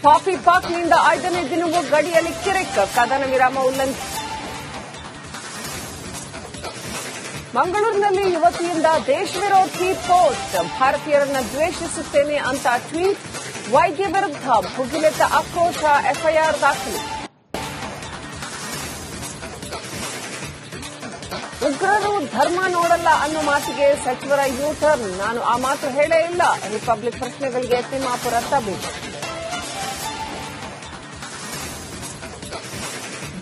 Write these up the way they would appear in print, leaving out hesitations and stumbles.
Coffee ಪಾಕ್ನಿಂದ 5ನೇ ದಿನವೂ ಗಡಿಯಲ್ಲಿ ಕಿರಿಕ್ ಕದನ ವಿರಾಮ ಉಲ್ಲಂಘನೆ. ಮಂಗಳೂರಿನಲ್ಲಿ ಯುವತಿಯಿಂದ ದೇಶ ವಿರೋಧಿ ಪೋಸ್ಟ್, ಭಾರತೀಯರನ್ನ ದ್ವೇಷಿಸುತ್ತೇನೆ ಅಂತ ಟ್ವೀಟ್, ವೈದ್ಯ ವಿರುದ್ಧ ಭುಗಿಲೆದ್ದ ಆಕ್ರೋಶ, ಎಫ್ಐಆರ್ ದಾಖಲು. ಉಗ್ರರು ಧರ್ಮ ನೋಡಲ್ಲ ಅನ್ನೋ ಮಾತಿಗೆ ಸಚಿವರ ಯೂಟರ್ನ್, ನಾನು ಆ ಮಾತು ಹೇಳೇ ಇಲ್ಲ. ರಿಪಬ್ಲಿಕ್ ಪ್ರಶ್ನೆಗಳಿಗೆ ತಿಮ್ಮಾಪುರ ತಬ್ಬಿತು.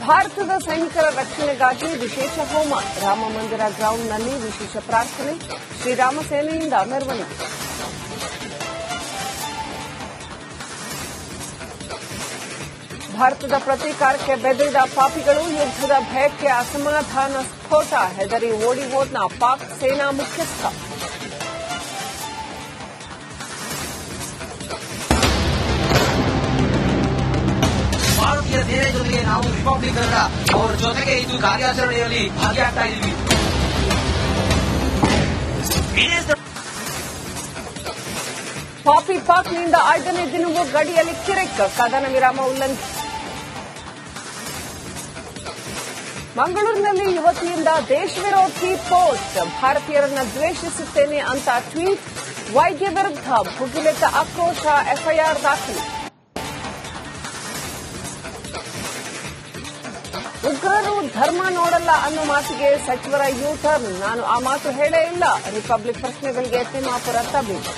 ಭಾರತದ ಸೈನಿಕರ ರಕ್ಷಣೆಗಾಗಿ ವಿಶೇಷ ಹೋಮ, ರಾಮ ಮಂದಿರ ಗ್ರೌಂಡ್ನಲ್ಲಿ ವಿಶೇಷ ಪ್ರಾರ್ಥನೆ, ಶ್ರೀರಾಮ ಸೇನೆಯಿಂದ ಮೆರವಣಿಗೆ. ಭಾರತದ ಪ್ರತೀಕಾರಕ್ಕೆ ಬೆದರಿದ ಪಾಪಿಗಳು, ಯುದ್ದದ ಭಯಕ್ಕೆ ಅಸಮಾಧಾನ ಸ್ಫೋಟ, ಹೆದರಿ ಓಡಿ ಹೋದ್ನ ಪಾಕ್ ಸೇನಾ ಮುಖ್ಯಸ್ಥ. ಭಾರತೀಯ ಸೇನೆ ಜೊತೆಗೆ ನಾವು ರಿಪಬ್ಲಿಕ್ ಅವರ ಜೊತೆಗೆ ಇದು ಕಾರ್ಯಾಚರಣೆಯಲ್ಲಿ ಭಾಗಿಯಾಗ್ತಾ ಇದ್ದೀವಿ. ಕಾಫಿ ಪಾಕ್ನಿಂದ 5ನೇ ದಿನವೂ ಗಡಿಯಲ್ಲಿ ಕಿರಿಕ್ ಕದನ ವಿರಾಮ ಉಲ್ಲಂಘನೆ. ಮಂಗಳೂರಿನಲ್ಲಿ ಯುವತಿಯಿಂದ ದೇಶ ವಿರೋಧಿ ಪೋಸ್ಟ್, ಭಾರತೀಯರನ್ನ ದ್ವೇಷಿಸುತ್ತೇನೆ ಅಂತ ಟ್ವೀಟ್, ವೈದ್ಯ ವಿರುದ್ಧ ಭುಗಿಲೆದ್ದ ಆಕ್ರೋಶ, ಎಫ್ಐಆರ್ ದಾಖಲು. ಉಗ್ರರು ಧರ್ಮ ನೋಡಲ್ಲ ಅನ್ನೋ ಮಾತಿಗೆ ಸಚಿವರ ಯೂಟರ್ನ್, ನಾನು ಆ ಮಾತು ಹೇಳೇ ಇಲ್ಲ. ರಿಪಬ್ಲಿಕ್ ಪ್ರಶ್ನೆಗಳಿಗೆ ತಿಮ್ಮಾಪುರ ತಬ್ಬಿತು.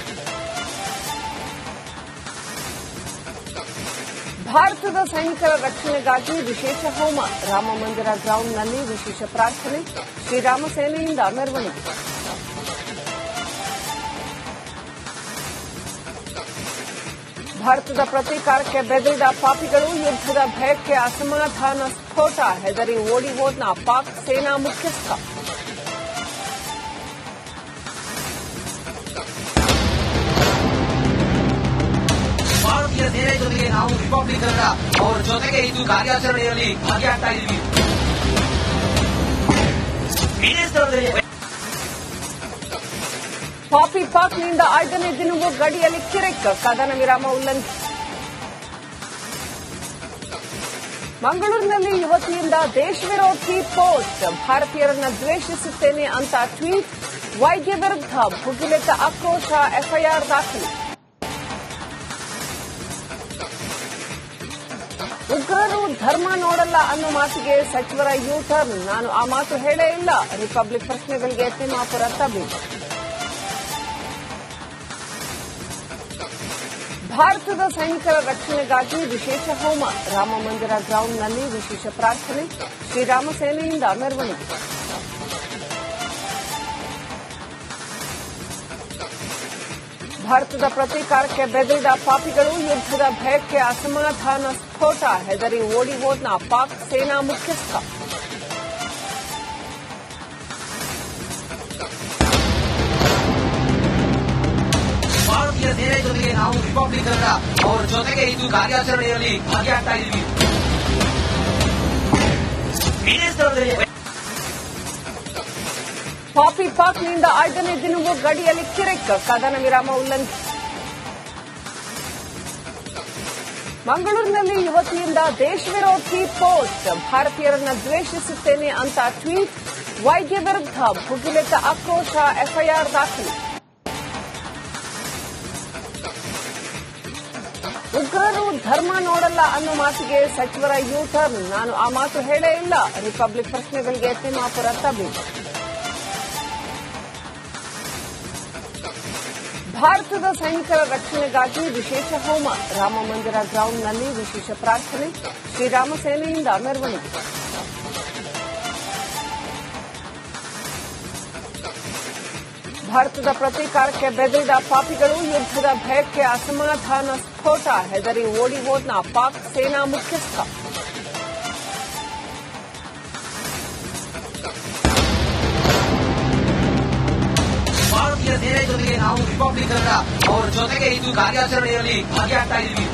ಭಾರತದ ಸೈನಿಕರ ರಕ್ಷಣೆಗಾಗಿ ವಿಶೇಷ ಹೋಮ, ರಾಮ ಮಂದಿರ ಗ್ರೌಂಡ್ನಲ್ಲಿ ವಿಶೇಷ ಪ್ರಾರ್ಥನೆ, ಶ್ರೀರಾಮ ಸೇನೆಯಿಂದ ಮೆರವಣಿಗೆ. ಭಾರತದ ಪ್ರತೀಕಾರಕ್ಕೆ ಬೆದರಿದ ಪಾಪಿಗಳು, ಯುದ್ದದ ಭಯಕ್ಕೆ ಅಸಮಾಧಾನ ಸ್ಫೋಟ, ಹೆದರಿ ಓಡಿ ಹೋದ್ನ ಪಾಕ್ ಸೇನಾ ಮುಖ್ಯಸ್ಥ. ಭಾರತೀಯ ಸೇನೆ ಜೊತೆಗೆ ನಾವು ರಿಪಬ್ಲಿಕ್ ಅವರ ಜೊತೆಗೆ ಇದು ಕಾರ್ಯಾಚರಣೆಯಲ್ಲಿ ಭಾಗಿಯಾಗ್ತಾ ಇದ್ದೀವಿ. ಕಾಫಿ ಪಾಕ್ನಿಂದ 5ನೇ ದಿನವೂ ಗಡಿಯಲ್ಲಿ ಕಿರಿಕ್ ಕದನ ವಿರಾಮ ಉಲ್ಲಂಘನೆ. ಮಂಗಳೂರಿನಲ್ಲಿ ಯುವತಿಯಿಂದ ದೇಶ ವಿರೋಧಿ ಪೋಸ್ಟ್, ಭಾರತೀಯರನ್ನ ದ್ವೇಷಿಸುತ್ತೇನೆ ಅಂತ ಟ್ವೀಟ್, ವೈದ್ಯ ವಿರುದ್ಧ ಭುಗಿಲೆದ್ದ ಆಕ್ರೋಶ, ಎಫ್ಐಆರ್ ದಾಖಲು. ಉಗ್ರರು ಧರ್ಮ ನೋಡಲ್ಲ ಅನ್ನೋ ಮಾತಿಗೆ ಸಚಿವರ ಯೂಟರ್ನ್, ನಾನು ಆ ಮಾತು ಹೇಳೇ ಇಲ್ಲ. ರಿಪಬ್ಲಿಕ್ ಪ್ರಶ್ನೆಗಳಿಗೆ ತಿಮ್ಮಾಪುರ ತಬ್ಬಿತು. ಭಾರತದ ಸೈನಿಕರ ರಕ್ಷಣೆಗಾಗಿ ವಿಶೇಷ ಹೋಮ, ರಾಮ ಮಂದಿರ ಗ್ರೌಂಡ್ನಲ್ಲಿ ವಿಶೇಷ ಪ್ರಾರ್ಥನೆ, ಶ್ರೀರಾಮ ಸೇನೆಯಿಂದ ಮೆರವಣಿಗೆ. ಭಾರತದ ಪ್ರತೀಕಾರಕ್ಕೆ ಬೆದರಿದ ಪಾಪಿಗಳು, ಯುದ್ದದ ಭಯಕ್ಕೆ ಅಸಮಾಧಾನ ಸ್ಫೋಟ, ಹೆದರಿ ಓಡಿ ಹೋದ್ನ ಪಾಕ್ ಸೇನಾ ಮುಖ್ಯಸ್ಥ. ಭಾರತೀಯ ಸೇನೆ ಜೊತೆಗೆ ನಾವು ರಿಪಬ್ಲಿಕ್ ಅವರ ಜೊತೆಗೆ ಇದು ಕಾರ್ಯಾಚರಣೆಯಲ್ಲಿ ಭಾಗಿಯಾಗ್ತಾ ಇದ್ದೀವಿ. ಕಾಫಿ ಪಾಕ್ನಿಂದ 5ನೇ ದಿನವೂ ಗಡಿಯಲ್ಲಿ ಕಿರಿಕ್ ಕದನ ವಿರಾಮ ಉಲ್ಲಂಘನೆ. ಮಂಗಳೂರಿನಲ್ಲಿ ಯುವತಿಯಿಂದ ದೇಶ ವಿರೋಧಿ ಪೋಸ್ಟ್, ಭಾರತೀಯರನ್ನ ದ್ವೇಷಿಸುತ್ತೇನೆ ಅಂತ ಟ್ವೀಟ್, ವೈದ್ಯ ವಿರುದ್ಧ ಭುಗಿಲೆದ್ದ ಆಕ್ರೋಶ, ಎಫ್ಐಆರ್ ದಾಖಲು. ಉಗ್ರರು ಧರ್ಮ ನೋಡಲ್ಲ ಅನ್ನೋ ಮಾತಿಗೆ ಸಚಿವರ ಯೂಟರ್ನ್, ನಾನು ಆ ಮಾತು ಹೇಳೇ ಇಲ್ಲ. ರಿಪಬ್ಲಿಕ್ ಪ್ರಶ್ನೆಗಳಿಗೆ ತಿಮ್ಮಾಪುರ ತಬ್ಬಿತು. ಭಾರತದ ಸೈನಿಕರ ರಕ್ಷಣೆಗಾಗಿ ವಿಶೇಷ ಹೋಮ, ರಾಮ ಮಂದಿರ ಗ್ರೌಂಡ್ನಲ್ಲಿ ವಿಶೇಷ ಪ್ರಾರ್ಥನೆ, ಶ್ರೀರಾಮ ಸೇನೆಯಿಂದ ಮೆರವಣಿಗೆ. ಭಾರತದ ಪ್ರತೀಕಾರಕ್ಕೆ ಬೆದರಿದ ಪಾಪಿಗಳು, ಯುದ್ದದ ಭಯಕ್ಕೆ ಅಸಮಾಧಾನ ಸ್ಫೋಟ, ಹೆದರಿ ಓಡಿ ಹೋದ್ನ ಪಾಕ್ ಸೇನಾ ಮುಖ್ಯಸ್ಥ. ಭಾರತೀಯ ಸೇನೆ ಜೊತೆಗೆ ನಾವು ರಿಪಬ್ಲಿಕ್ ಅವರ ಜೊತೆಗೆ ಇದು ಕಾರ್ಯಾಚರಣೆಯಲ್ಲಿ ಭಾಗಿಯಾಗ್ತಾ ಇದ್ದೀವಿ.